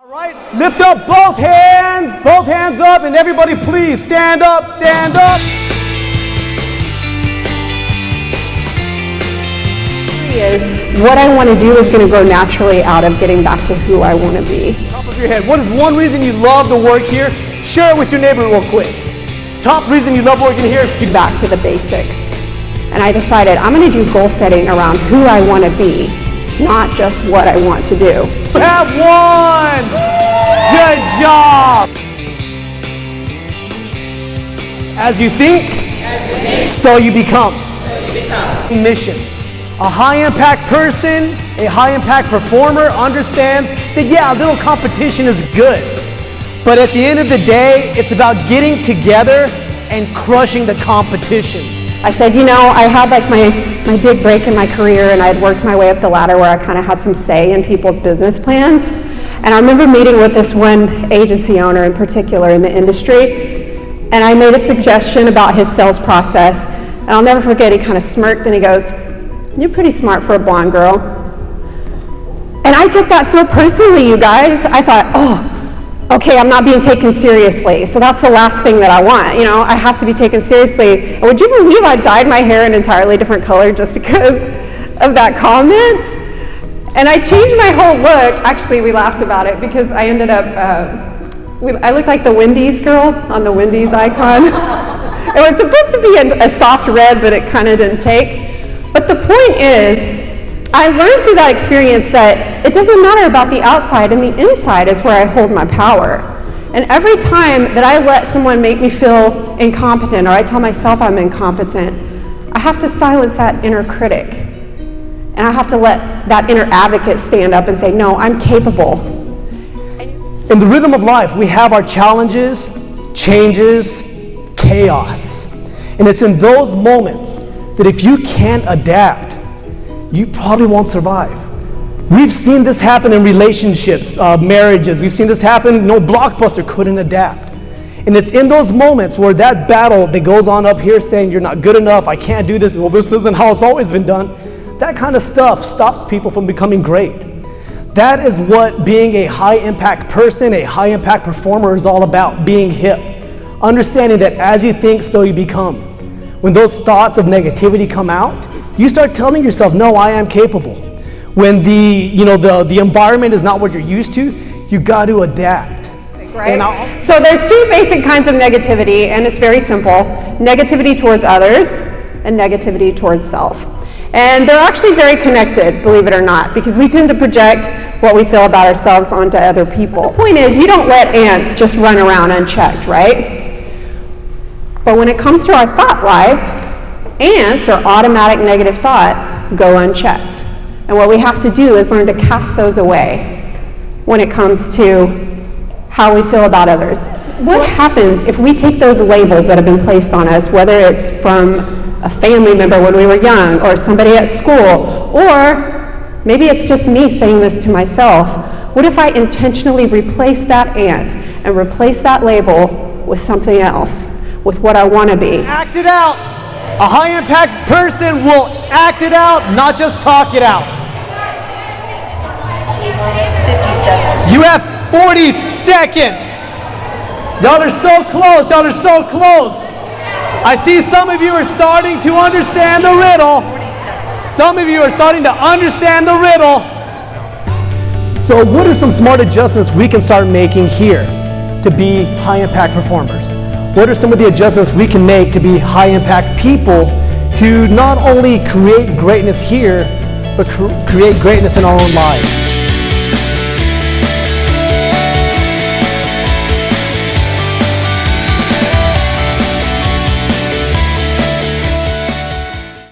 All right, lift up both hands up, and everybody please stand up, stand up. What I want to do is going to grow naturally out of getting back to who I want to be. Top of your head, what is one reason you love to work here? Share it with your neighbor real quick. Top reason you love working here? Get back to the basics. And I decided I'm going to do goal setting around who I want to be, not just what I want to do. You have one! Good job! As you think, so you become. Mission. A high-impact person, a high-impact performer understands that, yeah, a little competition is good. But at the end of the day, it's about getting together and crushing the competition. I said, you know, I had like my big break in my career, and I had worked my way up the ladder where I kind of had some say in people's business plans. And I remember meeting with this one agency owner in particular in the industry, and I made a suggestion about his sales process. And I'll never forget, he kind of smirked and he goes, "You're pretty smart for a blonde girl." And I took that so personally, you guys. I thought, oh, okay, I'm not being taken seriously. So that's the last thing that I want. You know, I have to be taken seriously. And would you believe I dyed my hair an entirely different color just because of that comment? And I changed my whole look. Actually, we laughed about it because I ended up, I looked like the Wendy's girl on the Wendy's icon. It was supposed to be a soft red, but it kind of didn't take. But the point is, I learned through that experience that it doesn't matter about the outside, and the inside is where I hold my power. And every time that I let someone make me feel incompetent, or I tell myself I'm incompetent, I have to silence that inner critic. And I have to let that inner advocate stand up and say, no, I'm capable. In the rhythm of life, we have our challenges, changes, chaos. And it's in those moments that if you can't adapt, you probably won't survive. We've seen this happen in relationships, marriages. We've seen this happen, Blockbuster couldn't adapt. And it's in those moments where that battle that goes on up here saying you're not good enough, I can't do this, well, this isn't how it's always been done, that kind of stuff stops people from becoming great. That is what being a high-impact person, a high-impact performer is all about, being hip. Understanding that as you think, so you become. When those thoughts of negativity come out, you start telling yourself, no, I am capable. When the environment is not what you're used to, you got to adapt. Right. So there's two basic kinds of negativity, and it's very simple. Negativity towards others and negativity towards self. And they're actually very connected, believe it or not, because we tend to project what we feel about ourselves onto other people. But the point is, you don't let ants just run around unchecked, right? But when it comes to our thought life, ants, or automatic negative thoughts, go unchecked. And what we have to do is learn to cast those away when it comes to how we feel about others. What happens if we take those labels that have been placed on us, whether it's from a family member when we were young, or somebody at school, or maybe it's just me saying this to myself. What if I intentionally replace that ant and replace that label with something else, with what I want to be? Act it out. A high-impact person will act it out, not just talk it out. You have 40 seconds. Y'all are so close. Y'all are so close. I see some of you are starting to understand the riddle. Some of you are starting to understand the riddle. So what are some smart adjustments we can start making here to be high-impact performers? What are some of the adjustments we can make to be high-impact people who not only create greatness here, but create greatness in our own lives?